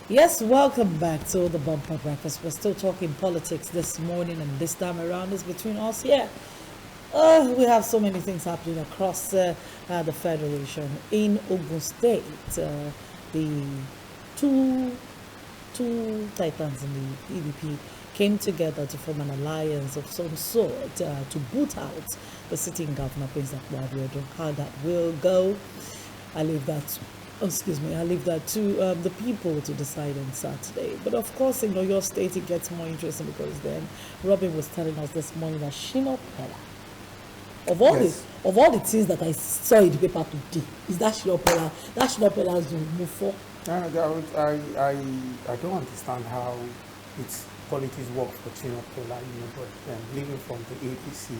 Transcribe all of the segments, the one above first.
Yes, welcome back to the Bumper Breakfast. We're still talking politics this morning, and this time around is between us here. We have so many things happening across the Federation. In Ogun State, the two, two titans in the PDP came together to form an alliance of some sort to boot out the sitting governor, Prince Akpabio. How that will go, I leave that to the people to decide on Saturday. But of course, in your state, it gets more interesting because then Robin was telling us this morning that Shina Pella, of all the things that I saw in the paper today, is that Shina Pella. That Shina Pella has been moved for. I don't understand how it's politics work for Shina Pella, but leaving from the APC,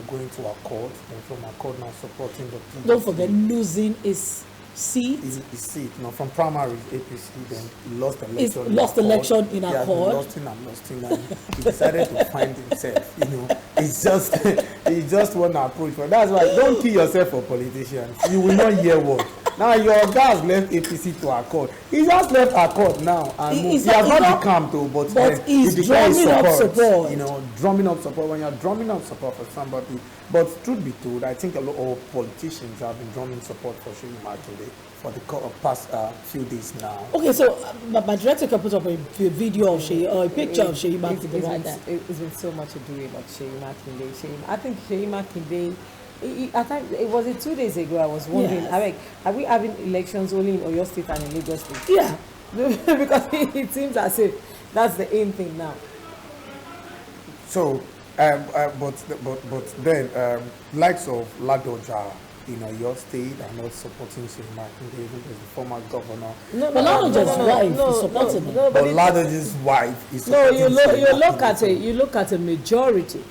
going to Accord, then from Accord now supporting the PDP. Don't forget losing his seat. His seat, from primaries APC, then he lost election. He lost election in Accord. Lost him, and he decided to find himself. It's just one approach. But that's why don't kill yourself for politicians. You will not hear what. Now your guys left APC to Accord. He just left Accord now and moved. He has not become though, but he's drumming up support. Drumming up support. When you're drumming up support for somebody, but truth be told, I think a lot of politicians have been drumming support for Seyi Makinde for the past few days now. Okay, so my director can put up a video of Seyi, or a picture of Seyi Makinde right there. It's been so much ado about Seyi Makinde. I think Seyi Makinde. I think it was 2 days ago. I was wondering, yes. Are we having elections only in Oyo State and in Lagos State? Yeah, because it seems as if that's the aim thing now. So, but then likes of Ladoja in Oyo State are not supporting Seyi Makinde, even as the former governor. No, but Ladoja's wife is supporting him. But Ladoja's wife is supporting him. No, you look at a majority.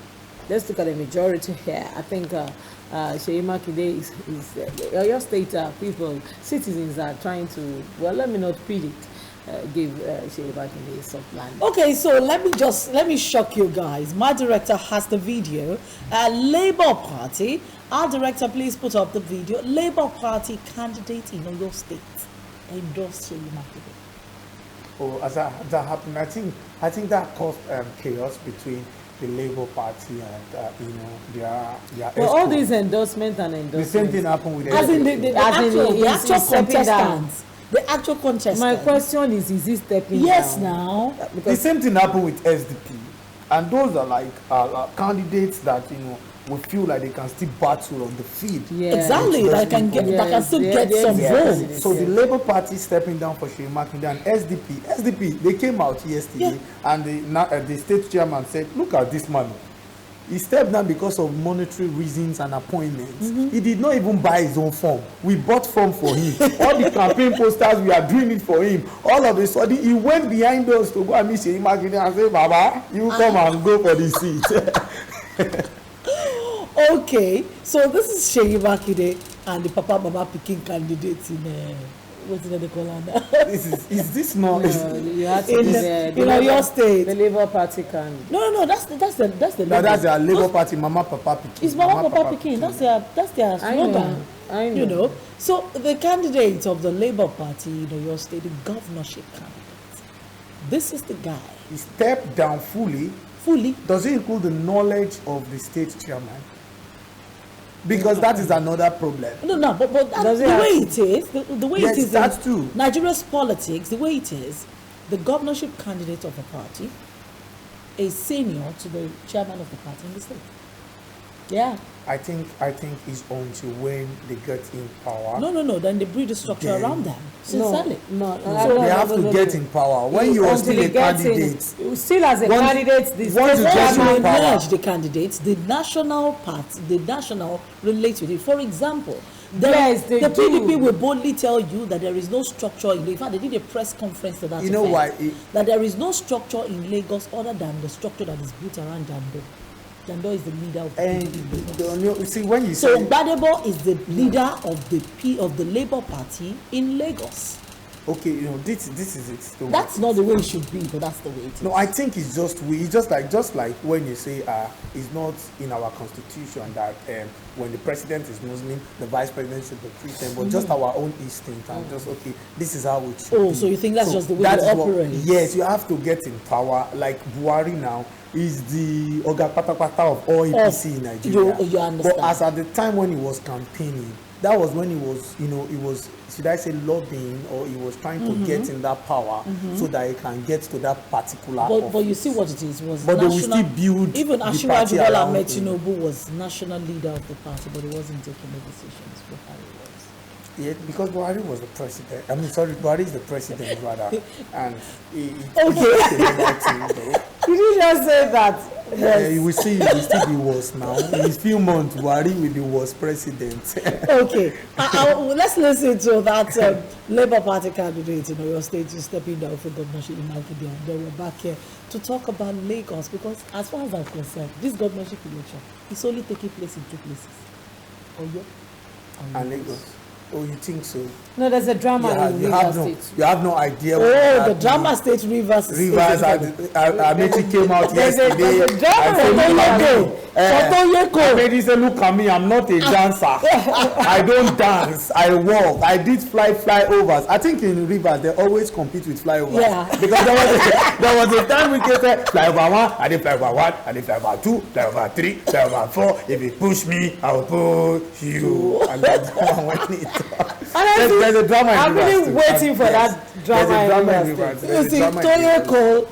Let's look at a majority here. I think Seyi Makinde is Oyo State people, citizens are trying to, well, let me not predict, give Seyi Makinde a soft land. Okay, so let me shock you guys. My director has the video. Labour Party, our director, please put up the video. Labour Party candidate in Oyo State endorsed Seyi Makinde. Oh, as that happened, I think that caused chaos between the Labour Party and their well, all these endorsements. The same thing happened with the actual contestants. The actual contestants. My question is he stepping yes down? Now the same thing happened with SDP, and those are like candidates that we feel like they can still battle on the field. Yeah. Exactly, that can still get some votes. So the Labour Party stepping down for Seyi Makinde and SDP, they came out yesterday, and the state chairman said, "Look at this man. He stepped down because of monetary reasons and appointments. He did not even buy his own form. We bought form for him. All the campaign posters, we are doing it for him. All of a sudden, he went behind us to go and meet Seyi Makinde and say, Baba, you come and go for the seat." Okay, so this is Seyi Makinde and the Papa Mama Pikin candidates in what's the call now? Is this not you have to in your state? The Labour Party can. No, that's the that's their Labour Party, Mama Papa Pikin. It's Mama Papa Pikin. That's their slogan. I know. So the candidate of the Labour Party in your state, the governorship candidate. This is the guy. He stepped down fully. Does it include the knowledge of the state chairman? Because that is another problem. No, but the way it is, the way it is that's true. Nigeria's politics, the way it is, the governorship candidate of a party is senior to the chairman of the party in the state. Yeah. I think it's until when they get in power. No. Then they build a structure around them. Sincerely. No. So they have to get in power. When you are still a candidate. Still as a candidate, the merge the candidates, the national relates with it. For example, the PDP will boldly tell you that there is no structure in Lagos. They did a press conference to that You know why? That there is no structure in Lagos other than the structure that is built around Jando. Jando is the leader of the PDP. See, when you so Gbadebo is the leader of the Labour Party in Lagos. okay, you know, this is it. So That's not the way it should be, but that's the way it is. no, I think it's just just like when you say it's not in our constitution that when the president is Muslim, the vice president should be Christian, but just our own instinct and just okay, this is how it should be. Oh, so you think that's just the way that they is what- operate? Yes, you have to get in power. Like Buhari now is the Oga Patapata of all APC in Nigeria. You understand. But as at the time when he was campaigning, that was when he was, you know, he was, should I say lobbying, or he was trying to get in that power so that he can get to that particular But you see what it is was But they will national, still build even the Asiwaju party Bola around Ahmed him. Tinubu was national leader of the party, but he wasn't taking the decisions. Buhari was. Yeah, because Buhari was the president. I mean, sorry, Buhari is the president rather, and he Okay. the right thing, though. Did you just say that? You will see, he will still be worse now. In a few months, Buhari will be worst president. Okay, let's listen to that Labour Party candidate in Oyo State who's stepping down for governorship in Makinde, and then we're back here to talk about Lagos, because as far as I'm concerned, this governorship election is only taking place in two places, Oyo And Lagos. Oh, you think so? No, there's a drama in Rivers no, State. you have no idea. what Oh, the happened. drama state Rivers. Rivers, Amechi came out yesterday. there's a drama I said, in look at me. Amechi said, look at me, I'm not a dancer. I don't dance, I walk. I did flyovers. I think in Rivers, they always compete with flyovers. Yeah. Because there was a time we can say, flyover 1, I did flyover 1, I did flyover 2, flyover 3, flyover 4. If you push me, I'll push you. And that's when it there's a drama in I'm Rivers really too. waiting for Yes. that drama There's a in drama in Rivers Rivers. State. There's You a see, drama in Rivers.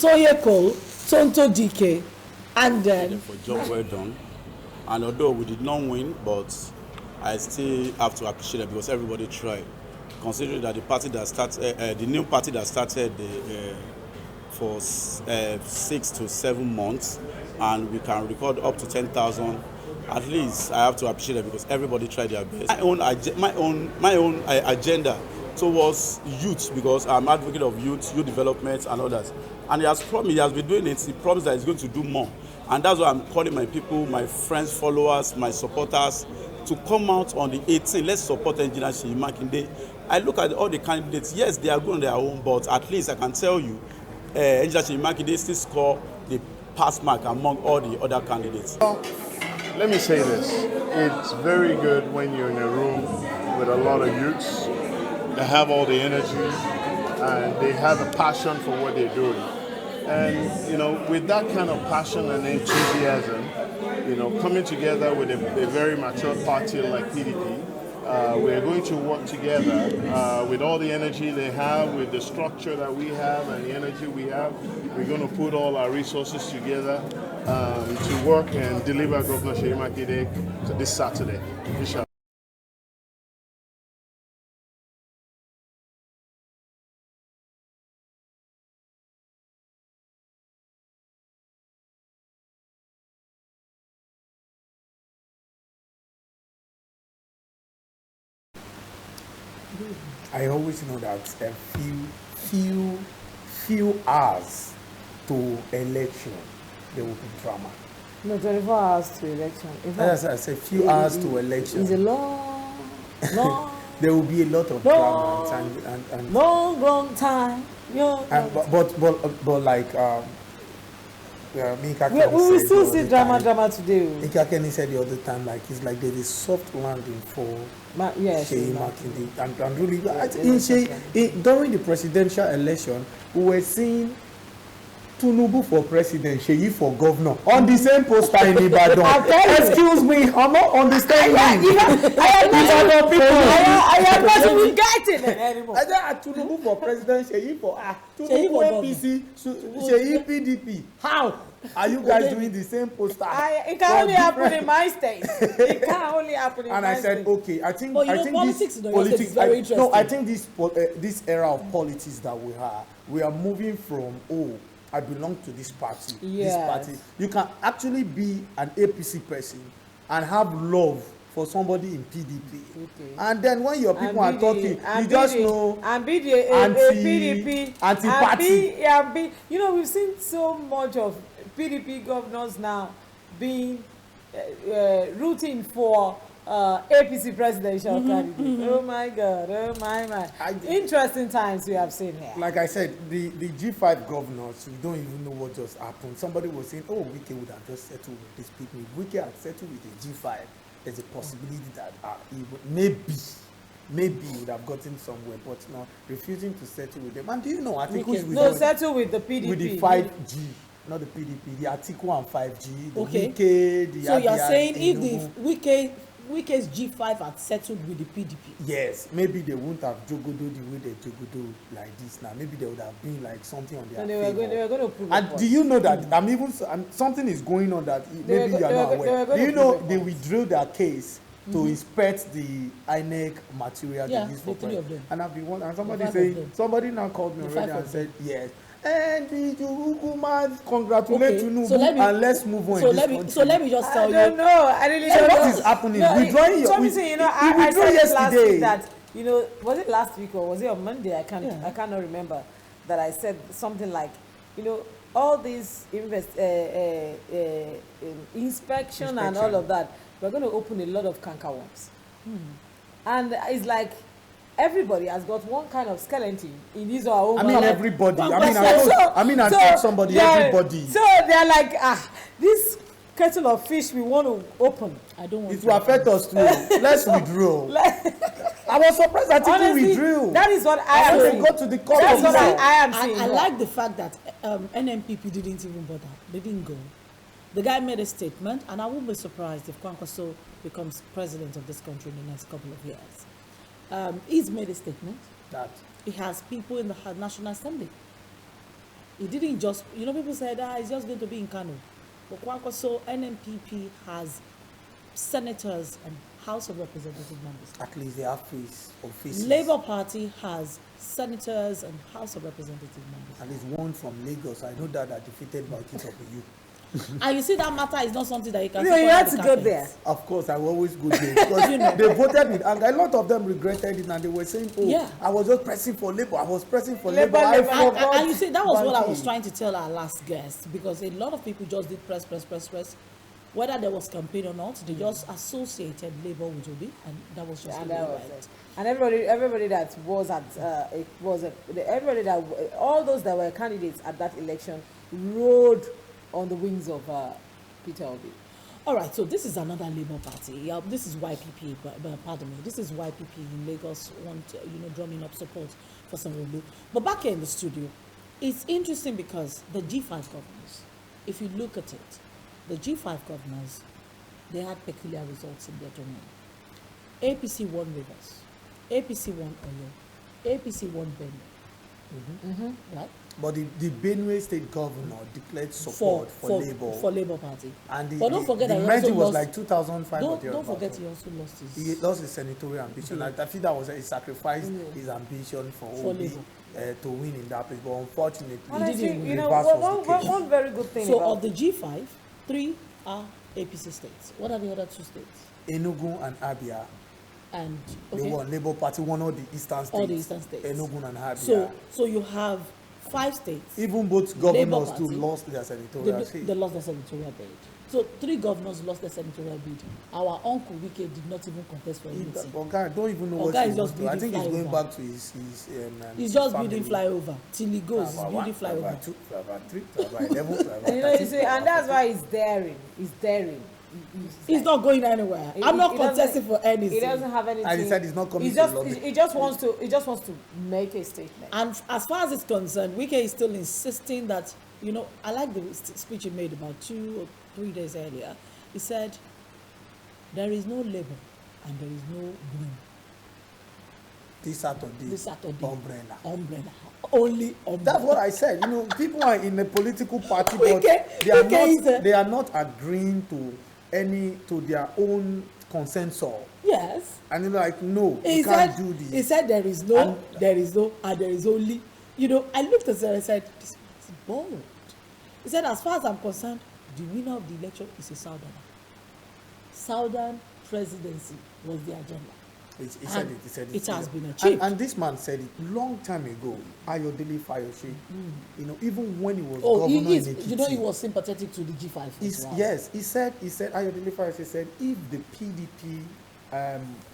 Toye Cole, Tonto DK, and then For job well done, and although we did not win, but I still have to appreciate it because everybody tried. Considering that the party that started, the new party that started for 6 to 7 months, and we can record up to 10,000. At least I have to appreciate it because everybody tried their best. My own agenda towards youth, because I'm advocate of youth development and others. And he has promised, he has been doing it. He promised that he's going to do more, and that's why I'm calling my people, my friends, followers, my supporters, to come out on the 18th. Let's support Engineer Seyi Makinde. I look at all the candidates. Yes, they are good on their own, but at least I can tell you, Engineer Seyi Makinde still score the pass mark among all the other candidates. Let me say this. It's very good when you're in a room with a lot of youths that have all the energy and they have a passion for what they're doing. And, you know, with that kind of passion and enthusiasm, you know, coming together with a very mature party like PDP, we're going to work together with all the energy they have, with the structure that we have and the energy we have. We're going to put all our resources together to work and deliver Governor Seyi Makinde to this Saturday. Inshallah. I always know that a few hours to election, there will be drama. No, 24 hours to election. In fact, As I say, few hours to it's a election, long, there will be a lot of No. drama and long time. but like Mika We will said still the see other drama time- today. Mika Kenny said the other time, like it's like there is soft landing for Yes. Seyi Makinde, and really, during the presidential election, we were seeing Tinubu for president, Seyi for governor on the same poster in Ibadan. I'm telling you. Excuse me, I'm not understanding. I am not even getting it anymore. I said Tinubu for president, Seyi for Seyi Tinubu for APC, Seyi PDP. How are you guys doing the same poster? It can only happen in my state. It can only happen in And my I said, state. okay, I think But you I know, think politics this in Oyo State is very interesting. No, I think this era of politics that we are moving from I belong to this party. Yes. This party. You can actually be an APC person and have love for somebody in PDP. Okay. And then when your people are talking, you just know and be the PDP anti-party. and be, you know, we've seen so much of PDP governors now being rooting for APC presidential candidate. Oh my God, oh my. Interesting times we have seen here. Like I said, the G5 governors, we don't even know what just happened. Somebody was saying, oh, Wike would have just settled with these people. If Wike had settled with the G5, there's a possibility that he would, maybe he would have gotten somewhere, but now refusing to settle with them. And do you know, I think who's with No, settle with the PDP. with the 5G, not the PDP, the Atiku and 5G, the Okay. Wike, the So you're Abia, saying if Enugu. the Wike's G5 had settled with the PDP? Yes, maybe they wouldn't have jogodo the way they jogodo like this now. Maybe they would have been like something on their And they were going to prove And it. do you know that something is going on that maybe you are not aware? Do you know they withdrew their case to inspect the INEC material Yeah, they used the for three of them. and I've been one and somebody The 5 of saying them. somebody now called me The already 5 and of said yes. And the Juguma congratulate Okay, Tinubu so let me- and let's move on So in this let me country. so let me just tell I don't you. know. I really So don't what know. is happening? No, Withdrawing your- Tommy, you know, he I withdrew said it last yesterday. week that, you know, was it last week or was it on Monday? I cannot remember that I said something like, you know, all these inspection and all of that, we're going to open a lot of canker worms. And it's like everybody has got one kind of skeleton in his or her own. I mean body. everybody. So- I told somebody everybody. So they're like, this kettle of fish we want to open. I don't want It to will affect us too. Let's withdraw. I was surprised that Atiku Honestly, withdrew. that is what I am When they saying. got to the court That's of what law. I am saying. I like the fact that NNPP didn't even bother. They didn't go. The guy made a statement, and I won't be surprised if Kwankwaso becomes president of this country in the next couple of years. He's made a statement. That He has people in the National Assembly. He didn't just, you know, people said, he's just going to be in Kano. But Kwankwaso, NNPP has senators and House of Representative members. at least they have face or faces. Labour Party has senators and House of Representative members. At least one from Lagos. I know that are defeated by Kit of you. And you see, that matter is not something that you can. No, sweep you under had the to go carpet. there. Of course, I will always go there because they voted with, and a lot of them regretted it, and they were saying, "Oh, Yeah. I was just pressing for Labour. I was pressing for Labour, Labour. I Labour. forgot." And you see, that was what I was Banky. trying to tell our last guest, because a lot of people just did press. Whether there was campaign or not, they just associated Labour with Obi, and that was just And the way that it was went. it. And everybody that was at everybody that all those that were candidates at that election rode on the wings of Peter Obi. All right, so this is another Labour Party. This is YPP, pardon me. This is YPP in Lagos, drumming up support for Sanwo-Olu. But back here in the studio, it's interesting because the G5 governors, if you look at it, the G5 governors, they had peculiar results in their domain. APC won Rivers, APC won Oyo, APC won Benue, right? But the Benue State Governor declared support for Labour. For Labour Party. And But don't forget that the he merger also was lost- like 2005 or Don't thereabouts. forget he also lost his. He lost his senatorial ambition. Yeah. I think that was he sacrificed his ambition for Obi Labour. to win in that place. But unfortunately, Honestly, didn't you know, reverse was the case. one very good thing So about of the G5, 3 are APC states. What are the other 2 states? Enugu and Abia, And they won. Labour Party won all the eastern states. all the eastern states. Enugu and Abia. So you have 5 states. Even both governors Labour too Party, lost their senatorial seat. They lost their senatorial bid. So 3 governors lost their senatorial bid. Our uncle Wike did not even contest for anything. Oga, I don't even know Oga what is he just wants to. I think he's building going flyover. back to his He's just family. building flyover till he goes. He's building Flyover flyover. 2, flyover 3, flyover 11, flyover and you know, you 13, see, and that's why he's daring. He's daring. He's not going anywhere. I'm not He doesn't- contesting for anything. He doesn't have anything. And he said he's not coming He to just, lobby. he just wants to. He just wants to make a statement. And as far as it's concerned, Wike is still insisting that, I like the speech he made about 2 or 3 days earlier. He said, there is no Labour and there is no Green. This Saturday. This Saturday. Umbrella. Only umbrella. That's what I said. People are in a political party, but Wike they are not agreeing to their own consensus. Yes. And they're like, no, He you said, can't do this. He said there is no, and there is only. I looked at it and I said, this is bold. He said, as far as I'm concerned, the winner of the election is a Southerner. Southern presidency was the agenda. He said it. It has been achieved. And this man said it long time ago. Ayodele Fayose. Even when he was Oh, governor he is. in Ekiti. He was sympathetic to the G5 as well. Yes, he said Ayodele Fayose said if the PDP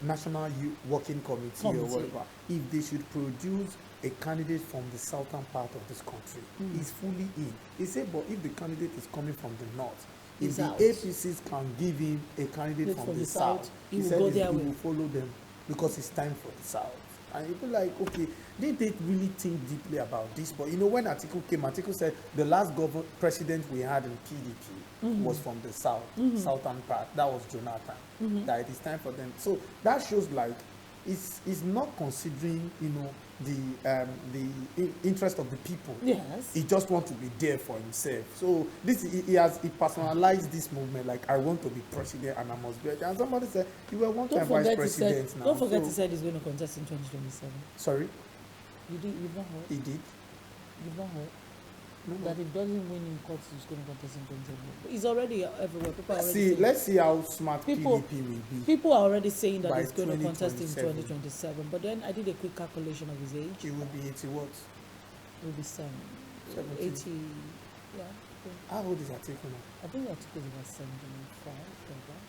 National Youth Working Committee or Committee. whatever, if they should produce a candidate from the southern part of this country, he's fully in. He said, but if the candidate is coming from the north, if He's the out. APCs can give him a candidate from the south, he will said go he their way. will follow them because it's time for the south. And you be like, okay, did they really think deeply about this? But you know, when Atiku came, Atiku said the last president we had in PDP was from the south, southern part. That was Jonathan. That it is time for them. So that shows like it's not considering, you know, the interest of the people. Yes. He just wants to be there for himself. So he personalized this movement. Like, I want to be president and I must be. And somebody said, you were one time vice president now. Don't forget So- he said he's going to contest in 2027. Sorry, You've not heard? he did. You've not heard? No, That if doesn't win in court, he's going to contest in 2027. He's already everywhere. People are already See, saying- let's see how smart People- PDP will be. People are already saying that By he's going to contest in 2027. 2027. But then I did a quick calculation of his age. He will be 80 what? It will be 70. 80. Yeah. How old is Atiku now? I think that took about 75. like that.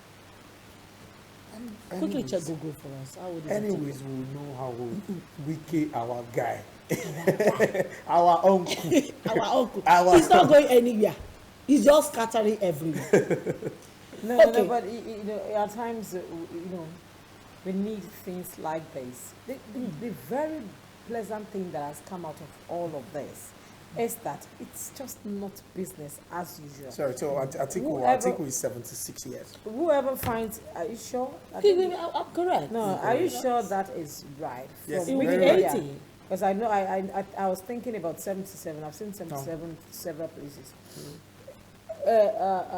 Anyways- Quickly check Google for us. How old is Anyways, we'll know how old Wike, our guy, our uncle. Atiku? Our uncle. Our- He's not going anywhere. He's just scattering everywhere. No, Okay. no, but you know, at times, you know, we need things like this. The very pleasant thing that has come out of all of this is that it's just not business as usual. Sorry, so Whoever- Atiku is 76 years. Whoever finds, are you sure? I He- think- I'm correct. no, are you sure that is right? Yes, He will be very right. 80. Because I know I was thinking about 77. I've seen 77 several places.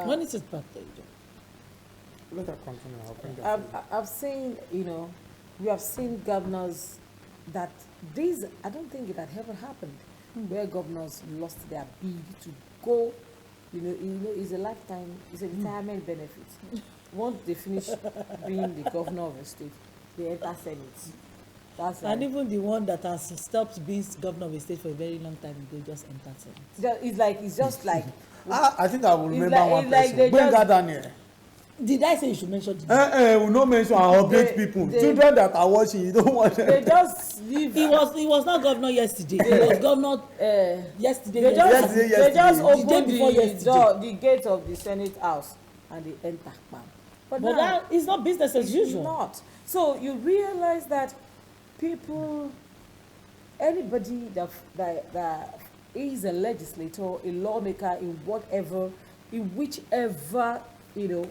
When is his birthday? Let her continue. I'll bring that for you. I've seen, you know, we have seen governors that these, I don't think it had ever happened, where governors lost their bid to go, you know, it's a lifetime, it's a retirement benefit. Once they finish being the governor of a state, they enter Senate. That's And like, even the one that has stopped being governor of a state for a very long time, they just entered Senate. it's just like, I think I will remember like- one it's like person. they Bring just- that Daniel. Did I say you should mention the We no mention and update people. they- Children that are watching, you don't want them. they just leave. He was not governor yesterday. He was governor yesterday. They just, Yesterday. they just The open day before the yesterday. door, the gate of the Senate House, and they enter. Bam. But now, that is not business as it's usual. not. So you realize that people, anybody that is a legislator, a lawmaker in whatever, in whichever, you know,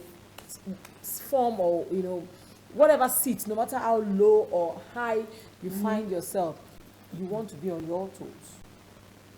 form or, you know, whatever seat, no matter how low or high you find yourself, you want to be on your toes.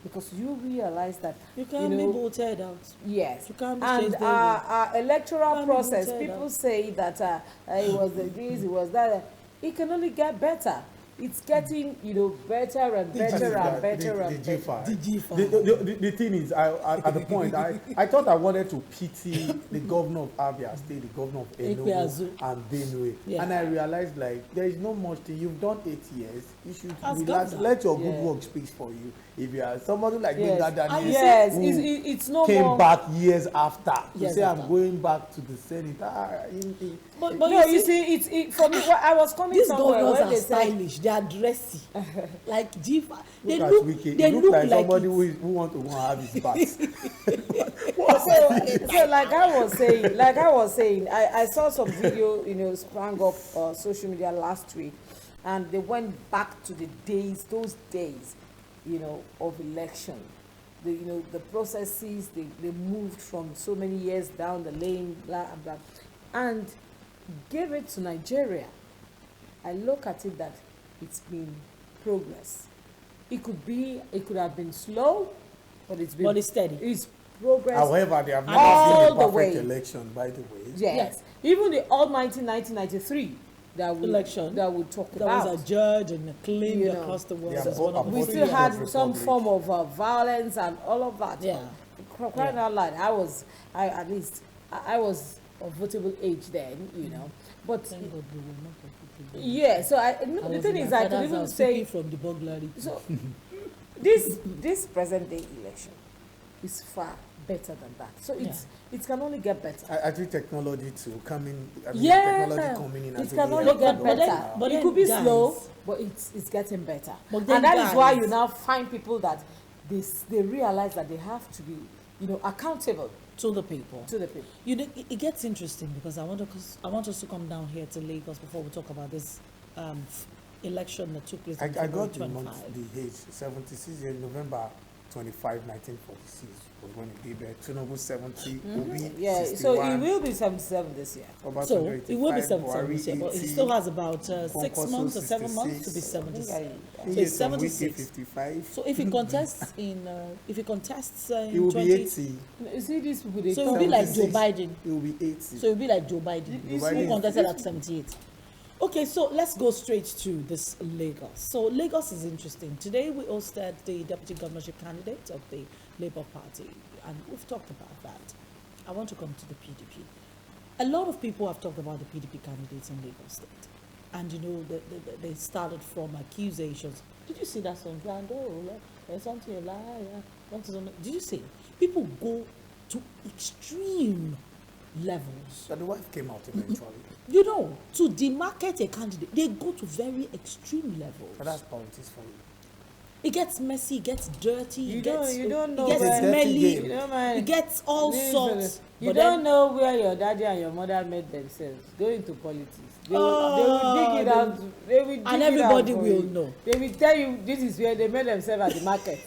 Because you realize that, You can't be know, voted out. yes, You can't be and chased our electoral Can't be process, voted people out. say that it was the this, it was that. It can only get better. It's getting, you know, better and better and better and the better. G5. The G5. The thing is, at the point, I thought I wanted to pity the governor of Abia State, the governor of Ikpeazu. Enugu and Benue, Yeah. and I realized like there is no much thing. You've done 8 years. You should As relax. governor. Let your Yeah. good work speak for you. If you are somebody like Yes, Benga Daniel, yes, who it's no came more. back years after to Years say after. I'm going back to the Senate. But No, you see, for me, I was coming these somewhere governors where are they said, stylish. They are dressy. Like G5. They Look at look. Wike. They He look look like somebody it. who want to go and have his back. so like I was saying, I saw some video, you know, sprang up social media last week, and they went back to those days, you know, of election. You know, the processes, they moved from so many years down the lane, blah, blah, and gave it to Nigeria. I look at it that it's been progress. It could have been slow, but it's been. But it's steady. It's progress. However, they have never All seen a the perfect way. election, by the way. Yes. Even the almighty 1993 Election. that we talk That about. was a judge and acclaimed You know. across the world Yeah, as one of the We both still Republic. had some form of violence and all of that. Yeah. Crying out loud. I was of votable age then, you know. But Thank God we were not completely. yeah, so I the was thing in is, my I could father's even house say peeping from the burglary. so. This present day election is far better than that. So it can only get better. I think technology to come in. I mean, Yeah, technology coming in. it has can really only helped get a lot better. now. But It then could be guys- slow, but it's getting better. But then And that is why guys- you now find people that they realize that they have to be, accountable To the people. to the people. You know, it gets interesting because I want us to come down here to Lagos before we talk about this election that took place I on got February the 25. month, the age, 76 years, November 25, 1946 was when he gave birth. Tinubu 70, Obi Yeah, 61. so it will be 77 this year. Obasanjo So it will be 85, 77 Buhari this year, but it 80, still has about 6 Kwankwaso months or 7 months to be 66. 76. So Yes, it's some Wike 76. 55. So if he contests in He will be 20, 80. You see these people, they so it will talk. be like Joe 76. Biden. He will be 80. So it will be like Joe Biden, This Biden who is- contested at 78. Okay, so let's go straight to this Lagos. So Lagos is interesting. Today we hosted the deputy governorship candidate of the Labour Party, and we've talked about that. I want to come to the PDP. A lot of people have talked about the PDP candidates in Lagos State, and they started from accusations. Did you see that song? There's something a liar. Did you see? People go to extreme levels. So the wife came out eventually. To demarcate a candidate, they go to very extreme levels. So that's politics for you. It gets messy, it gets dirty, You it don't- gets, you don't know it gets where- It's a dirty smelly, game. You don't mind. it gets all sorts. You But don't then- know where your daddy and your mother met themselves. Go into politics. They will dig it out. They will dig and it everybody out for will you. know. They will tell you this is where they met themselves at the market.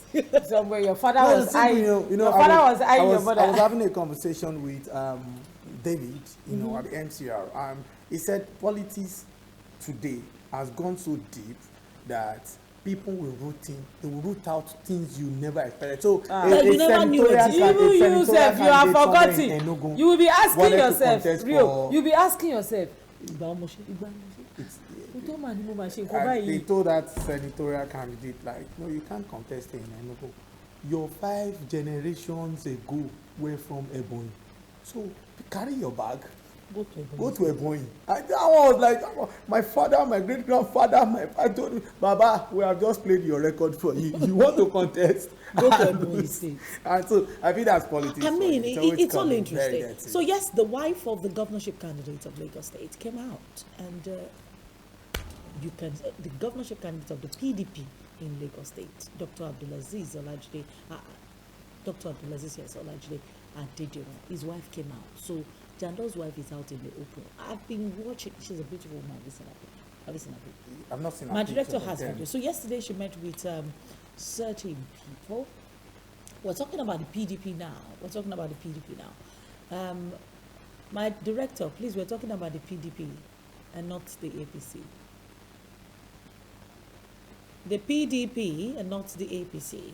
Somewhere your father No, was it's simple, eyeing. Your I father was eyeing your I mother. was having a conversation with David, at the MCR. He said politics today has gone so deep that people will root out things you never expected. So That you never knew existed. Even you sef, you have forgotten. You will be asking wanted to yourself, contest real. for- You will be asking yourself. Ìgbà ọmọ ṣe- ìgbà ọmọ ṣe. It's, Tó máa ní mo máa ṣe nǹkan and they báyìí. told that senatorial candidate, like, no, you can't contest in Enugu. Your 5 generations ago were from Ebonyi. So carry your bag, go to Ebonyi. That one was like, my father, my great grandfather, I told me, Baba, we have just played your record for you. You want to contest? Go to Ebonyi State. And so I think that's politics. I mean, for you. it's all coming interesting. very dirty. So yes, the wife of the governorship candidate of Lagos State came out, and the governorship candidate of the PDP in Lagos State, Dr. Abdulaziz Olajide, Olajide Adediran, his wife came out. So Jando's wife is out in the open. I've been watching. She's a beautiful woman. Listen up. I've not seen My a director picture has of them. video. So yesterday she met with certain people. We're talking about the PDP now. My director, please, we're talking about the PDP and not the APC. The PDP and not the APC.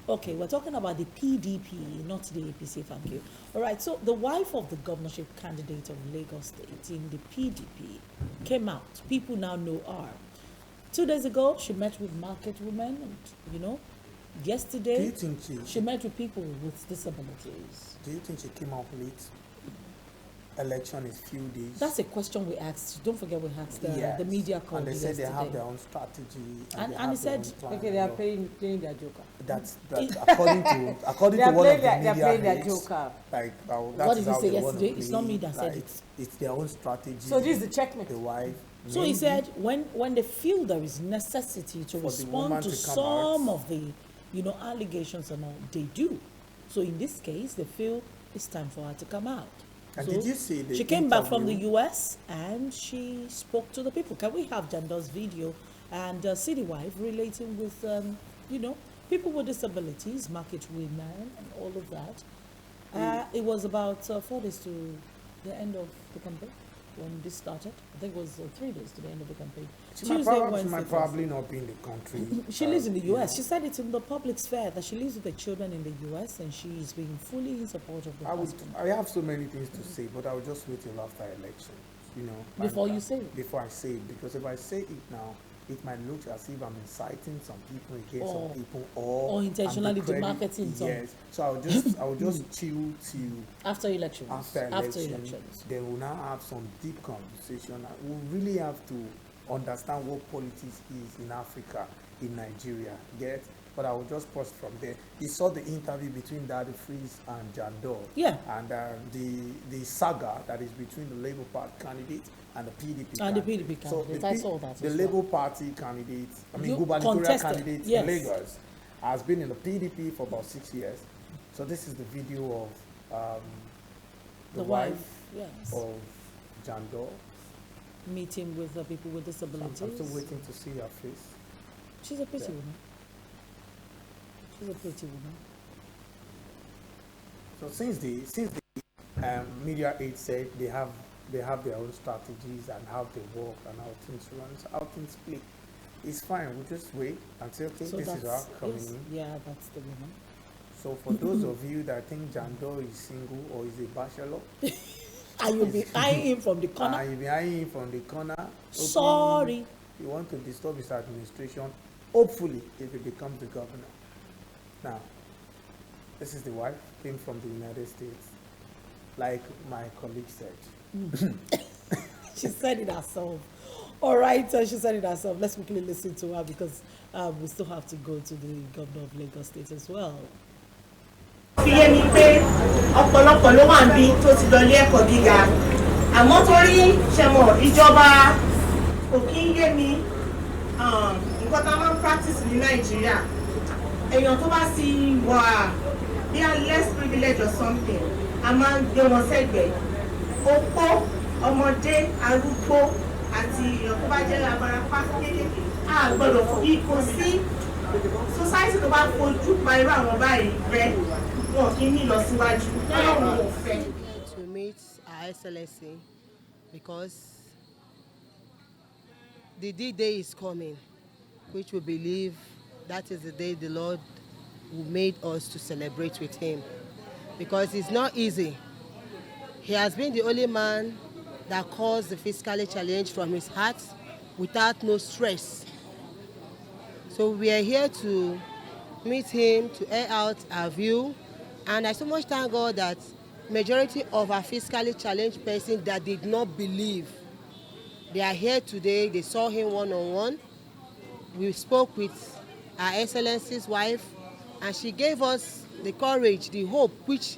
Okay, we're talking about the PDP, not the APC, thank you. All right, so the wife of the governorship candidate of Lagos State in the PDP came out. People now know her. 2 days ago, she met with market women, and, yesterday, Do you think she met with people with disabilities. Do you think she came out late? Election is few days. That's a question we asked. Don't forget we asked the Yes. media call And they said they have yesterday. their own strategy. And they he have said- their own plan. Okay, they are playing their joker. That's according to They are one of the playing their- they are media playing their heads, joker. Like, What did he say yesterday? It's not me that said it. It's their own strategy. So this is the checkmate. The wife. So he maybe said when they feel there is necessity to the respond woman to to come some out. of the allegations and all, they do. So in this case, they feel it's time for her to come out. And So did you see the she came back from the interview? US and she spoke to the people. Can we have Jando's video and see the wife relating with people with disabilities, market women, and all of that? It was about 4 days to the end of the campaign when this started. I think it was 3 days to the end of the campaign. She might probably not be in the country. She lives in the you US. know. She said it in the public sphere that she lives with the children in the US and she's been fully in support of the husband. I have so many things to say, but I will just wait till after election. Before And, you say it? Before I say it, because if I say it now, it might look as if I'm inciting some people against Or- some people, or intentionally I'm the credit- demarketing some. Yes. So I will just chill till After elections. after elections. Then we'll now have some deep conversation. We really have to understand what politics is in Africa, in Nigeria. but I will just pause from there. You saw the interview between Daddy Freeze and Jandor. Yeah. And the saga that is between the Labour Party candidate and the PDP And the candidate. PDP So candidate, the, I saw that the as Labour Party candidate, You gubernatorial contested, candidate yes. in Lagos, has been in the PDP for about 6 years. So this is the video of the wife yes, of Jandor. meeting with the people with disabilities. I'm still waiting to see her face. She's a pretty Yeah. woman. She's a pretty woman. So since the media aid said they have their own strategies and how they work and how things run, how things play, it's fine. We'll just wait and say, okay, So this is that's, our coming yes, in. yeah, that's the woman. So for those of you that think Jandor is single or is a bachelor, And you'll be eyeing him from the and corner. you'll be eyeing him from the corner, hoping Sorry. you want to disturb his administration, hopefully if he becomes the governor. Now, this is the wife, came from the United States, like my colleague said. She said it herself. All right, so she said it herself. Let's quickly listen to her because we still have to go to the governor of Lagos State as well. fi yé mi pé ọ̀pọ̀lọpọ̀ ló wà níbí tó ti lọ ilé ẹ̀kọ́ gíga àmọ́ torí ṣẹmọ̀ ìjọba kò kí ń yé mi nǹkan tá a máa ń practice ní Nàìjíríà èèyàn tó bá sì wà bí a less privilege or something a máa ń gbé wọn sẹ́gbẹ̀ẹ́ opó ọmọdé arúgbó àti èèyàn tó bá jẹ́ abarapá kéékèèké a gbọ́dọ̀ fi kò sí society tó bá fojú pa irú àwọn báyìí rẹ wọn kì í ní ìlọsíwájú Ọlọ́run ò fẹ́. To meet Her Excellency because the D-Day is coming, which we believe that is the day the Lord made us to celebrate with Him. Because it's not easy. He has been the only man that caused the fiscally challenge from his heart without no stress. So we are here to meet him, to air out our view. And I so much thank God that majority of our fiscally challenged persons that did not believe, they are here today. They saw him one-on-one. We spoke with Her Excellency's wife, and she gave us the courage, the hope, which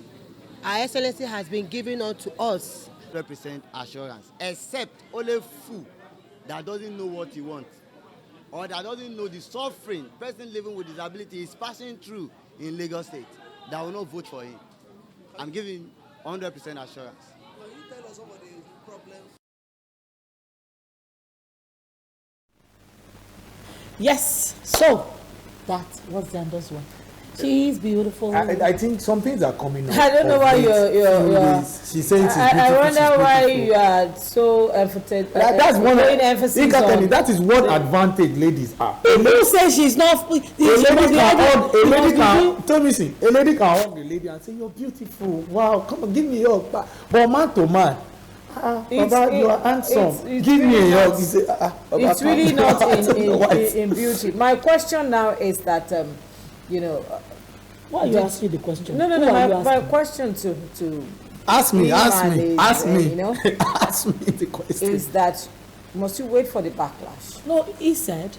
Her Excellency has been giving unto us. Represent assurance, except only fool that doesn't know what he wants or that doesn't know the suffering person living with disability is passing through in Lagos State that will not vote for him. I'm giving 100% assurance. Can you tell us some of the problems? Yes, so that was Jandor's one. She's beautiful. I think some things are coming up. I don't know why you're She's saying she's I beautiful, wonder she's why beautiful. you are so emphatic. That's one. emphasis on. That is what advantage ladies are. People say she's not. A lady can tell me, see, a lady can hug a lady and say, "You're beautiful. Wow, come on, give me a hug." But man to man, Baba, you are handsome. It's Give me really a hug. not- You say, Baba, It's really not I don't know why it's- in beauty. My question now is that you know. Why are you asking the question? No. My question to Ask me, you ask and me, the- ask me. you know, Ask me the question. is that must you wait for the backlash? No, he said,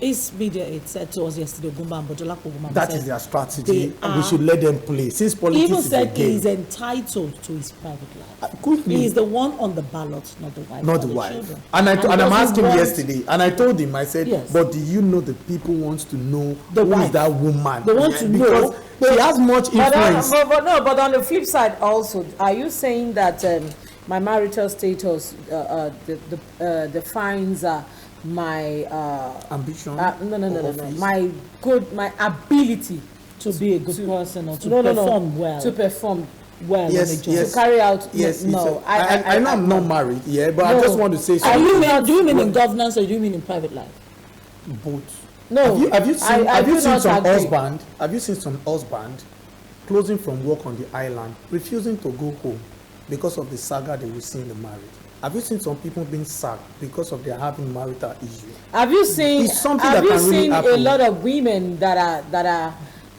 his media aid said to us yesterday, Gumba and Bojola Poguma. That is their strategy. they We should let them play. Since He politics even is a said he is game. entitled to his private life. Quickly. He is the one on the ballot, not the wife. Not or the wife. children. And I'm doesn't asking want- yesterday, and I told him, I said, Yes. but do you know the people wants to know The who wife. is that woman? They want to because know. she has much influence. But on the flip side also, are you saying that my marital status defines my Ambition. no. office. My ability to be a good person or to no, perform well. to perform well Yes, on a job. yes. to carry out Yes, no. it's I know I'm not married, yeah, but I No. just want to say Are something. you do you mean in governance or do you mean in private life? Both. No, Have you seen, I have you do seen not some agree. husband? Have you seen some husband closing from work on the island, refusing to go home because of the saga they will see in the marriage? Have you seen some people being sacked because of their having marital issue? Have you seen? It's something Have that you can really seen a happen. lot of women that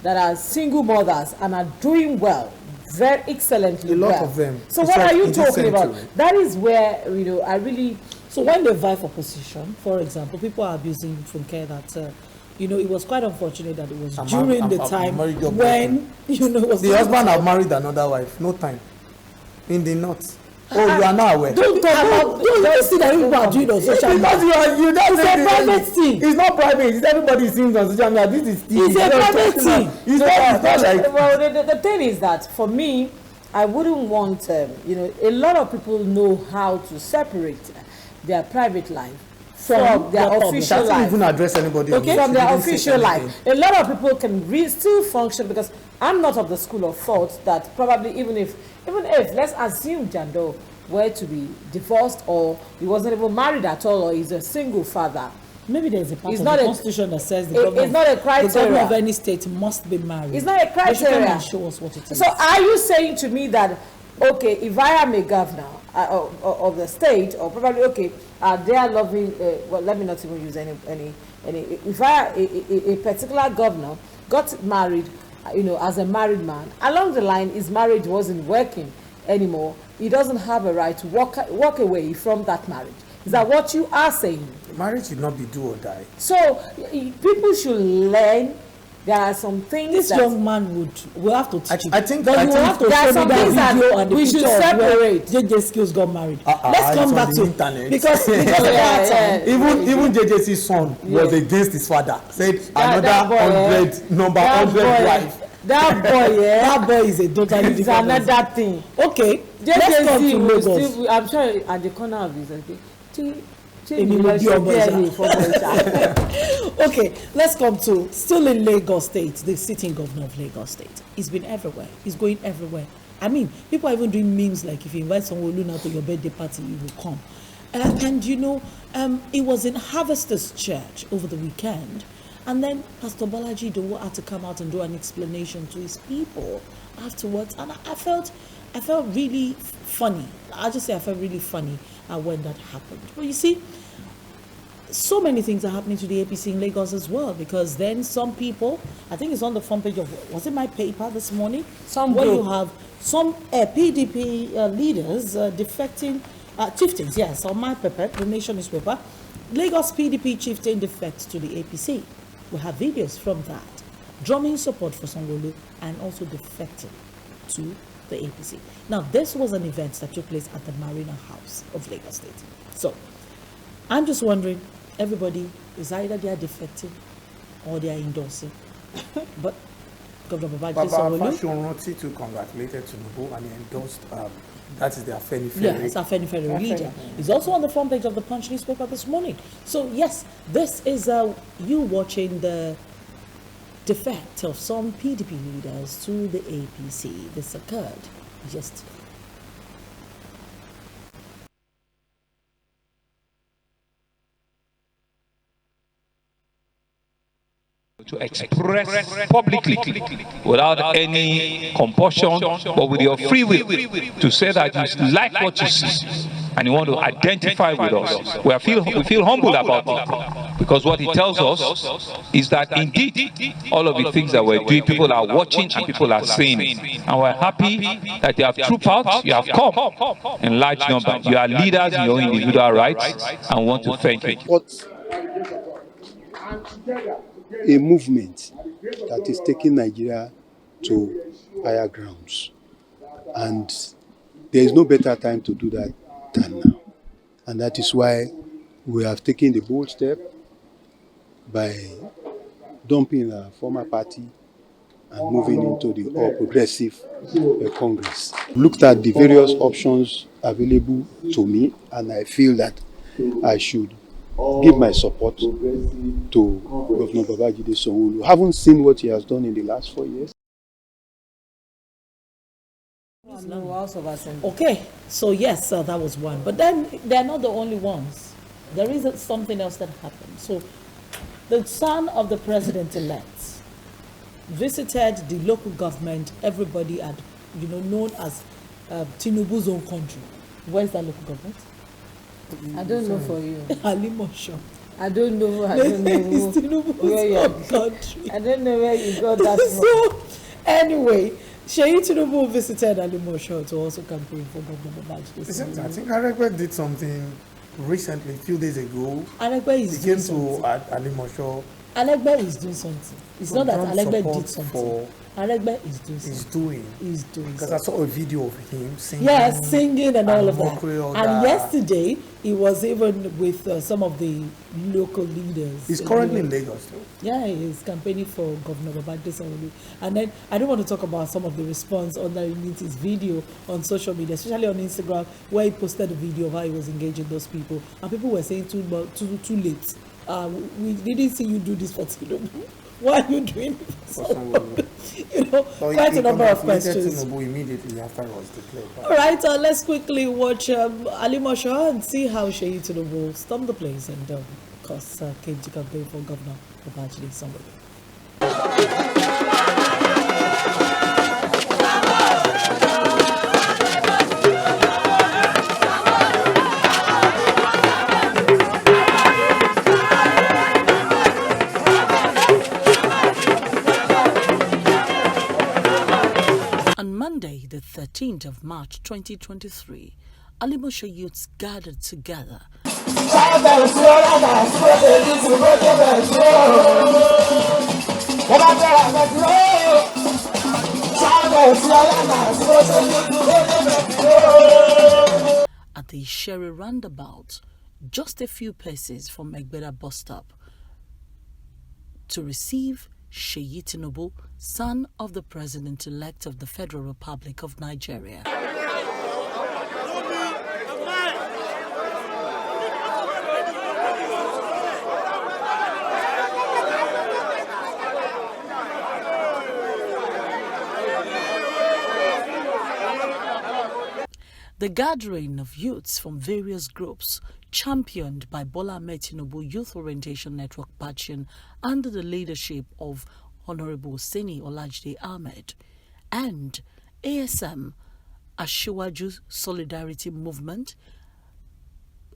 are single mothers and are doing well, very excellently A lot well? of them. So It's what like are you in this talking about? century. That is where I really. So when they vie for position, for example, people are abusing from care that it was quite unfortunate that it was I'm during the I'm time married your when, it was The husband have married another wife. No time. In the north. Oh, you are not aware. Don't talk about, don't see that people are doing on social media. Because you don't It's a private thing. It's not private. It's everybody seeing on social media. This is It's a private thing. It's not like. Well, the thing is that for me, I wouldn't want, a lot of people know how to separate their private life from their official She life. even address anybody. Okay, She from their didn't say official anything. life. A lot of people can still function, because I'm not of the school of thought that probably even if let's assume Jando were to be divorced, or he wasn't even married at all, or he's a single father. Maybe there's a part It's of not the a- constitution that says the it's government, not a the government criteria. of any state must be married. It's not a They should come criteria. and show us what it is. So are you saying to me that, okay, if I am a governor of the state, or probably, okay, they are loving, well, let me not even use any, if a particular governor got married, as a married man, along the line his marriage wasn't working anymore, he doesn't have a right to walk away from that marriage. Is that what you are saying? Marriage should not be do or die. So people should learn. There are some things This that young man will have to teach you. I think- but I you will think- have to There are show me some that things that video and the we should picture of where separate. JJ Skills got married. Let's Let's come back to internet. because Yeah, that time, Even JJC's son was against his father. Said that another boy, 100 number that 100 boy, wife. that boy, yeah, that boy is a totally it's different person. another thing. Okay, let's come JJC to will Lagos. still, I'm sure at the corner of his, okay, Èmi mo bí ọmọ ìṣá. Okay, let's come to still in Lagos State, the sitting governor of Lagos State. He's been everywhere. He's going everywhere. I mean, people are even doing memes like if you invite someone now to your birthday party, he will come. And it was in Harvesters Church over the weekend, and then Pastor Bolaji Dowo had to come out and do an explanation to his people afterwards, and I felt really funny. I just say I felt really funny when that happened. But you see, so many things are happening to the APC in Lagos as well, because then some people, I think it's on the front page of, was it my paper this morning? Where you have some PDP leaders defecting, chieftains, yes, on my paper, the Nation newspaper, Lagos PDP chieftain defects to the APC. We have videos from that, drumming support for Sanwo-Olu and also defecting to the APC. Now, this was an event that took place at the Marina House of Lagos State. So, I'm just wondering, everybody is either they are defecting or they are endorsing. But Governor Babajide Baba Sanwo-Olu, Fashion too congratulated Tinubu and he endorsed, that is their Afenifere. yeah, it's Afenifere leader. He's also on the front page of the Punch newspaper this morning. So, yes, this is you watching the defect of some PDP leaders to the APC. This occurred yesterday. To express publicly without any compulsion, but with your free will, to say that you like what you see and you want to identify with us. We feel humble about it, because what it tells us is that indeed all of the things that we're doing, people are watching and people are seeing it. And we're happy that you have trooped out, you have come in large numbers. You are leaders in your individual rights, and want to thank you. But a movement that is taking Nigeria to higher grounds, and there is no better time to do that than now, and that is why we have taken the bold step by dumping our former party and moving into the All Progressive Congress. Looked at the various options available to me, and I feel that I should give my support to Governor Babajide Sanwo-Olu. Haven't seen what he has done in the last 4 years. Okay, so yes, that was one. But then they're not the only ones. There is something else that happened. So the son of the president-elect visited the local government, everybody had, known as Tinubu's own country. Where's that local government? I don't know for you. Alimosho. I don't know. It's Tinubu's own country. I don't know where you got that from. So, anyway, Sheyi Tinubu visited Alimosho to also campaign for Governor Babajide. I think Aregbe did something recently, a few days ago. Aregbe is he came to Alimosho Alegbe is doing something. It's not that From Alegbe support did something. for- Alegbe is doing He's something. doing. Doing Because I something. saw a video of him singing. Yeah, singing and all of that. mockery, all And that. yesterday, he was even with some of the local leaders. He's currently in Lagos, though. Yeah, he's campaigning for Governor Babajide Sanwo-Olu. And then I don't want to talk about some of the response underneath his video on social media, especially on Instagram, where he posted a video of how he was engaging those people, and people were saying too late. We didn't see you do this for Tinubu. Why are you doing it for someone? You know, But quite he a number of congratulated questions. Tinubu immediately after it was declared. All right, let's quickly watch Ali Moshood and see how Sheyi Tinubu stormed the place and, of course, came to campaign for Governor Babajide Sanwo-Olu. On Monday, the 13th of March 2023, Ali Moshood youths gathered together at the Sherry roundabout, just a few paces from Egbeda bus stop, to receive Sheyi Tinubu, son of the President-elect of the Federal Republic of Nigeria. The gathering of youths from various groups, championed by Bola Ahmed Tinubu Youth Orientation Network Bachin under the leadership of Honorable Seni Olajide Ahmed, and ASM, Asiwaju Solidarity Movement,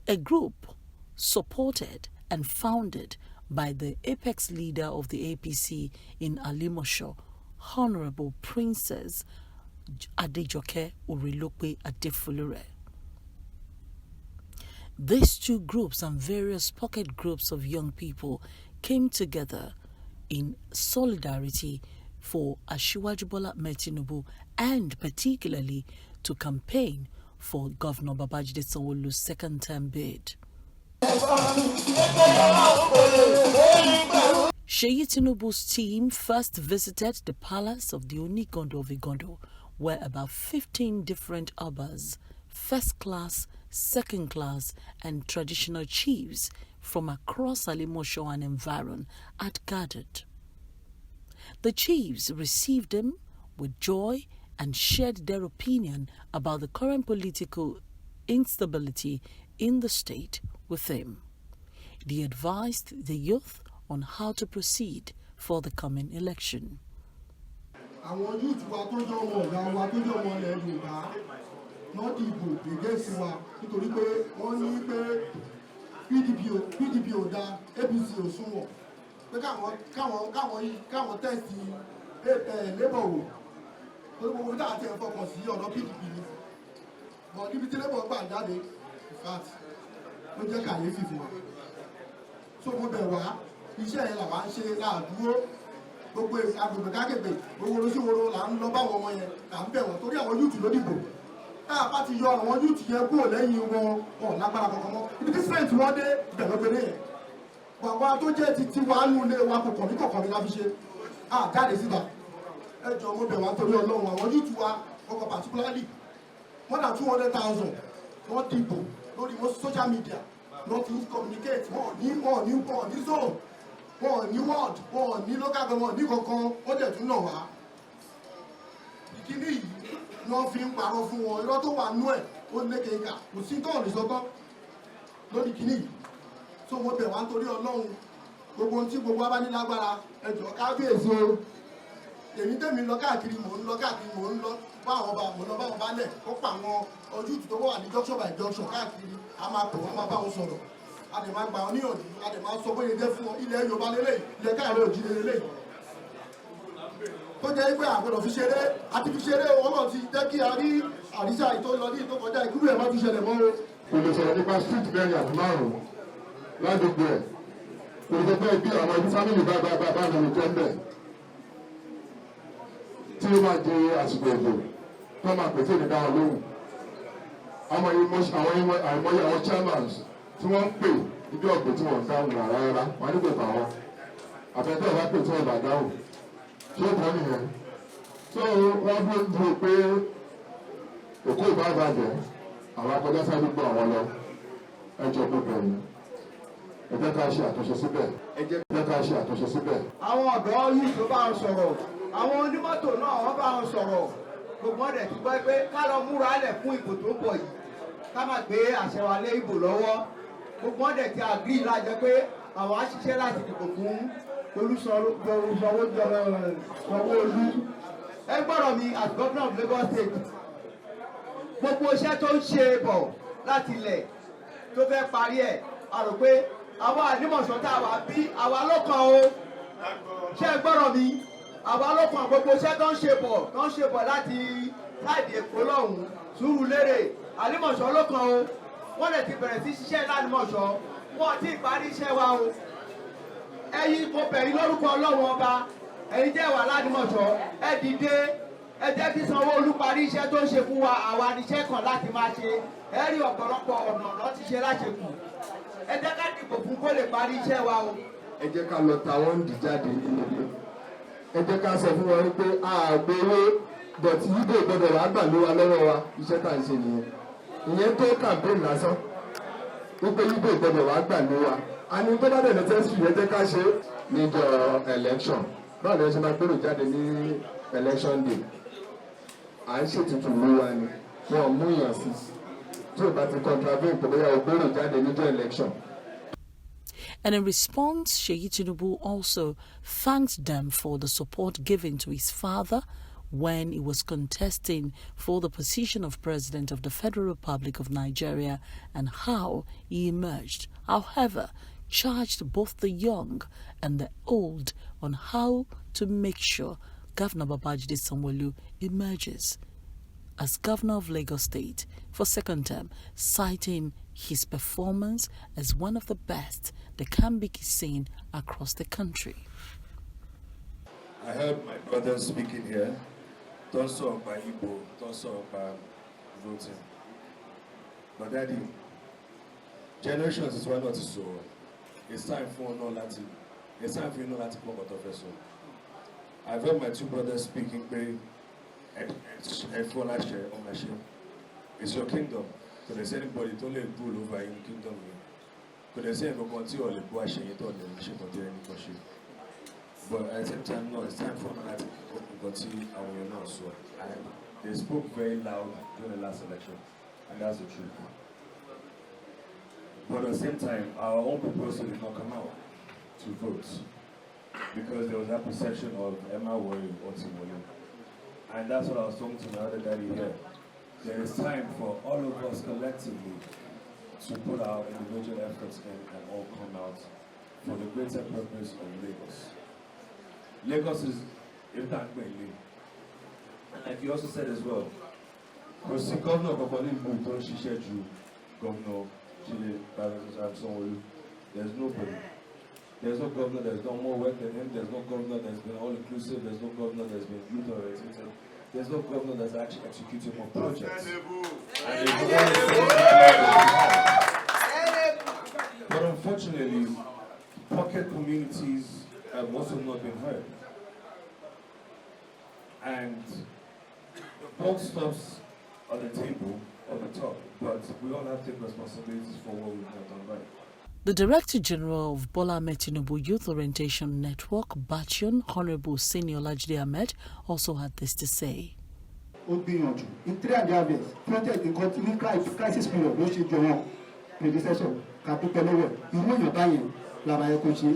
a group supported and founded by the apex leader of the APC in Ali Moshood, Honorable Princess Adejoke Orilope Adefulure. These two groups and various pocket groups of young people came together in solidarity for Asiwaju Bola Ahmed Tinubu and particularly to campaign for Governor Babajide Sanwo-Olu's second-term bid. Sheyi Tinubu's team first visited the palace of the Onigondo of Igondo, where about 15 different Obas, first class, second class, and traditional chiefs from across Ali Moshood and environ had gathered. The chiefs received him with joy and shared their opinion about the current political instability in the state with him. They advised the youth on how to proceed for the coming election. Àwọn youth wa tó jọ ọmọ ọ̀gá wa tó jọ ọmọ ilẹ̀ Yorùbá náà dìbò against wa nítorí pé wọ́n ní pé PDP ò da APC ò súnwọ̀n pé káwọn tẹ́sì Labour wò torí gbogbo tá a ti ẹ̀ fọkàn sí ọ̀dọ̀ PDP ni but níbi tí Labour gbà jáde in fact ló jẹ́ kàyéfì fún wa so mo bẹ̀ wá iṣẹ́ yẹn làwa ń ṣe láàdúró. Gbogbo agbègbè kákègbè owó olóṣèwòrò là ń lọ báwọn ọmọ yẹn là ń bẹ̀ wọ́n torí àwọn yúùtù ló dìbò tá a bá ti yọ àwọn yúùtù yẹn kúrò lẹ́yìn wọn lágbára kankan mọ́ ibi tí sẹ́ǹtì wọn dé bẹ̀rẹ̀gbẹ̀rẹ̀ yẹn bàbá tó jẹ́ ti tiwa nù ilé wa kọ̀ọ̀kan ní la fi ṣe jáde síta ẹ jọ mo bẹ̀ wá torí Ọlọ́run àwọn yúùtù wa ọkọ̀ particularly more than 200,000 wọ́n dìbò lórí most social media not to communicate wọ́n ní zone wọ́n ní ward wọ́n ní local government ní kankan wọ́n dẹ̀ tún nà wá ìkíní yìí ni wọ́n fi ń parọ́ fún wọn irọ́ tó wà nú ẹ̀ ó lékeka kò sí tó ọ̀nì sọ́tọ́ lórí ìkíní yìí tó wọ́n bẹ̀ wá nítorí Ọlọ́run gbogbo ohun tí gbogbo wa bá ní lágbára ẹjọ́ kábíyèsí o èmi tẹ̀mí lọ káàkiri mò ń lọ bá àwọn balẹ̀ ó pa àwọn ojútùú tó wà ní junction by junction káàkiri a máa pè wọ́n máa bá wọn sọ̀rọ̀ a lè máa gbà wọn níyànjú a lè máa sọ bóyá jẹ́ fún wọn ilẹ̀ Yorùbá lélẹ̀ ilẹ̀ káàárọ̀ òjì lélẹ̀ tó jẹ́ pé àgbọ̀dọ̀ fi ṣeré àti fi ṣeré Ọlọ́run ti jẹ́ kí a rí àríṣà ìtọ́lọ ní ìtọ́kọjá ìkúrú ẹ̀ má tún ṣẹlẹ̀ mọ́ o. kò lè sọ̀rọ̀ nípa street bẹ́ẹ̀ni àti márùn-ún ládùúgbò ẹ̀ kò ní pẹ́ bí àwọn ẹbí fámìlì bá mi jẹ́ mbẹ́ tí ó máa di àsìkò èdè tó máa pèsè ní dáhùn lóhùn àìmọye àwọn chairmans tí wọ́n ń pè ibi ọ̀gbìn tí wọ́n ń dáhùn rárá wọn nígbà pa wọn àbẹ̀tẹ̀ ọ̀bá pè tí wọ́n bá dáhùn tí ó tán nìyẹn tó wọ́n dúró pé òkú ìbá bàjẹ́ àwọn akọjá sáré gbọ́ àwọn lọ ẹjọ́ gbogbo ẹ̀yìn ẹ jẹ́ ká ṣe àtúnṣe síbẹ̀ àwọn ọ̀dọ́ yìí tó bá ń sọ̀rọ̀ àwọn onímọ́tò náà wọ́n bá ń sọ̀rọ̀ gbogbo ọ̀dẹ̀ ti gbọ́ pé ká lọ múra lẹ̀ fún ìbò tó ń bọ̀ yìí ká má gbé àṣẹ wa lé ìbò lọ́wọ́ gbogbo ọ̀dẹ̀ ti àgírí lájẹ pé àwọn á ṣiṣẹ́ láti dìbò fún Sanwó-Olú ẹ gbọ́dọ̀ mi as governor of Lagos State gbogbo iṣẹ́ tó ń ṣe bọ̀ láti ilẹ̀ tó fẹ́ parí ẹ̀ a rò pé àwa ànímọ̀ṣọ́ tá a wà bí àwa ló kàn o ṣé ẹ gbọ́dọ̀ mi àwa ló kàn gbogbo iṣẹ́ tó ń ṣe bọ̀ láti láìdí Èkó lọ́hùn Sùúrùlérè ànímọ̀ṣọ́ ló kàn o wọ́n lè ti bẹ̀rẹ̀ sí ṣiṣẹ́ lánìmọ̀ṣọ́ wọ́n ti parí iṣẹ́ wa o ẹ̀yin mo bẹ̀ yín lórúkọ Ọlọ́run ọba ẹ̀yin jẹ́ wà lánìmọ̀ṣọ́ ẹ dìde ẹ jẹ́ kí Sanwó-Olú parí iṣẹ́ tó ń ṣe fún wa àwa níṣẹ́ kan láti máa ṣe ẹ rí ọ̀pọ̀lọpọ̀ ọ̀nà lọ́ ti ṣe láṣekù ẹ jẹ́ ká dìbò fún kó lè parí iṣẹ́ wa o. ẹ jẹ́ ká lọ ta wọ́n dì jáde ẹ jẹ́ ká sọ fún wọn pé àgbèrè bọ̀tí yídò gbọdọ̀ wàá gbà ló wa lọ́wọ́ wa iṣẹ́ tá à ń ṣe nìyẹn ìyẹn tó campaign lásán wípé yídò gbọdọ̀ wàá gbà ló wa àní tó bá dẹ̀ necessary ẹ jẹ́ ká ṣe níjọ election báwo ni ẹ ṣe máa gbèrò jáde ní election day à ń ṣètùtù ló wa ni wọn mú yàn sí tí ò bá ti contravene pé bóyá o gbèrò jáde níjọ election. And in response, Seyi Tinubu also thanked them for the support given to his father when he was contesting for the position of President of the Federal Republic of Nigeria and how he emerged. However, charged both the young and the old on how to make sure Governor Babajide Sanwo-Olu emerges as Governor of Lagos State for second term, citing his performance as one of the best that can be seen across the country. I heard my brother speaking here. Don't talk about Igbo, don't talk about voting. But Daddy, generations is why not so. It's time for no Latin. It's time for you no Latin come out of vessel. I've heard my two brothers speaking very it's your kingdom. So there's anybody to only rule over in kingdom. Because there's any continue or the bush and you don't know any question. But at the same time, no, it's time for that to continue and we're not so. And they spoke very loud during the last election, and that's the truth. But at the same time, our own people also did not come out to vote because there was that perception of Emma Wari or Timoli. And that's what I was talking to my other daddy here. There is time for all of us collectively to put our individual efforts in and all come out for the greater purpose of Lagos. Lagos is Itangbele. Like you also said as well, because the governor of Babali moved on Shisheju, Governor Chile, Sanwo-Olu. There's nobody. There's no governor that's done more work than him. There's no governor that's been all-inclusive. There's no governor that's been youth-oriented. There's no governor that's actually executing more projects. But unfortunately, pocket communities have also not been heard. And the buck stops on the table, on the top, but we all have to take responsibilities for what we've not done right. The Director General of Bola Ahmed Tinubu Youth Orientation Network, Bachyon, Honorable Senior Olajide Ahmed, also had this to say. In 3.5 years, project in continuing crisis period, no ṣe jọ predecessor, kàdúpẹ́ lọ́wọ́, irú èèyàn báyẹn làbàyẹ kò ṣe.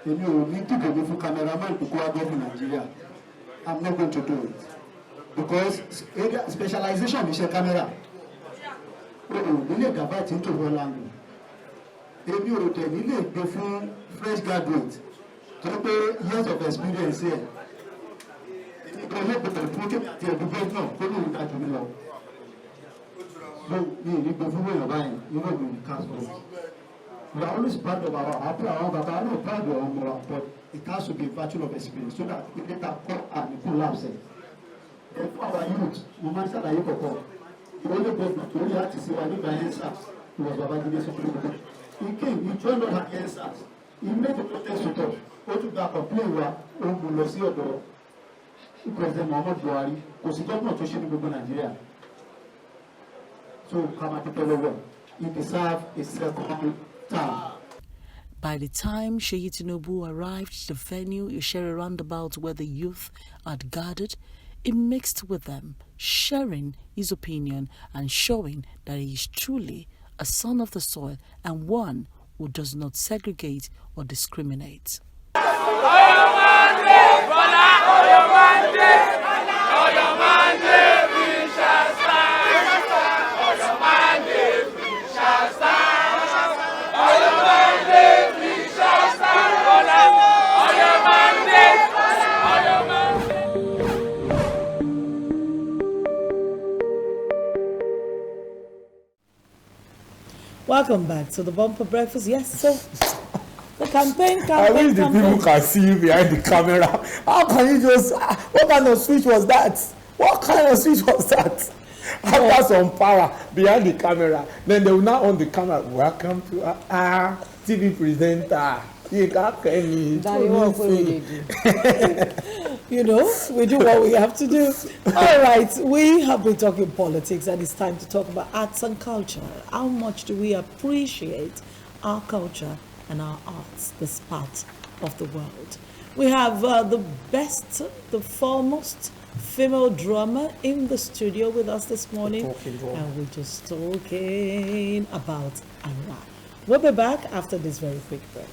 Èmi ò ní dìbò mi fún cameraman tó kó wá gọ́ọ̀fù Nàìjíríà. I'm not going to do it. Because specialization iṣẹ́ camera. O nílé gàbá tí ń tò wọ́n láǹgù. Èmi ò tẹ̀ nílé gbé fún fresh graduate tó pé years of experience here. Ìkan yóò bẹ̀rẹ̀ fún kébì àti ẹ̀dúgbò náà kó ní ìta jù mí lọ. So mi ò ní gbé fún wẹ̀yàn báyìí, inú mi ò ní ká sọ. We are always proud of our Baba. I'm not proud of our, but it has to be a virtue of experience so that we later come and collapse. For our youth, we must have a youth. The only government we had to see what we answers was Babangida Sokoto. He came, he joined us at answers. He made a protest with us. Go to that complain where Omulosi Odo, President Muhammad Buhari, because he got not to show in Nigeria. So come at the level. He deserves a second term. By the time Sheyi Tinubu arrived at the venue, Isheri roundabout where the youth had gathered, he mixed with them, sharing his opinion and showing that he is truly a son of the soil and one who does not segregate or discriminate. Welcome back to the Bumper Breakfast. Yes, sir. The campaign. I wish the people can see you behind the camera. How can you just? What kind of switch was that? What kind of switch was that? After some power behind the camera, then they will now on the camera. Welcome to our TV presenter. You know, we do what we have to do. All right, we have been talking politics, and it's time to talk about arts and culture. How much do we appreciate our culture and our arts, this part of the world? We have the best, the foremost female drummer in the studio with us this morning, and we're just talking about Ara. We'll be back after this very quick break.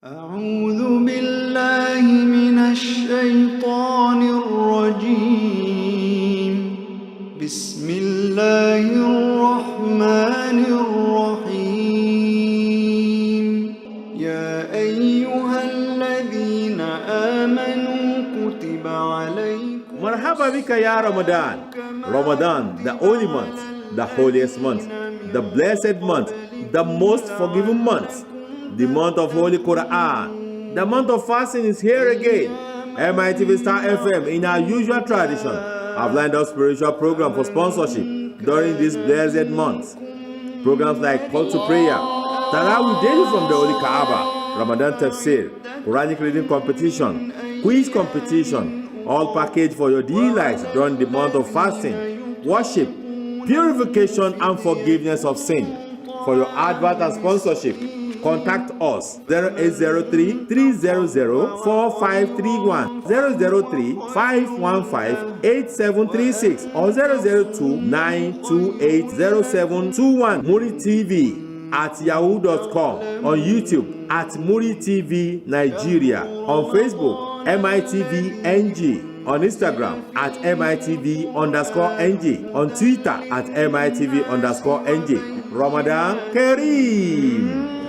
أعوذ بالله من الشيطان الرجيم بسم الله الرحمن الرحيم يا أيها الذين آمنوا كتب عليكم مرحبا بك يا رمضان. Ramadan, the holy month, the holiest month, the blessed month, the most forgiving month, the month of Holy Quran, the month of fasting is here again. MITV Star FM, in our usual tradition, have lined up spiritual program for sponsorship during this blessed month. Programs like Call to Prayer, Tarawih daily from the Holy Kaaba, Ramadan Tafsir, Quranic reading competition, quiz competition, all packaged for your delights during the month of fasting, worship, purification and forgiveness of sin. For your advert and sponsorship, contact us 0803-300-4531, 003-515-8736 or 002-928-0721. Muri TV at yahoo.com, on YouTube at Muri TV Nigeria, on Facebook MITV NG, on Instagram at MITV_NG, on Twitter at MITV_NG. Ramadan Kareem.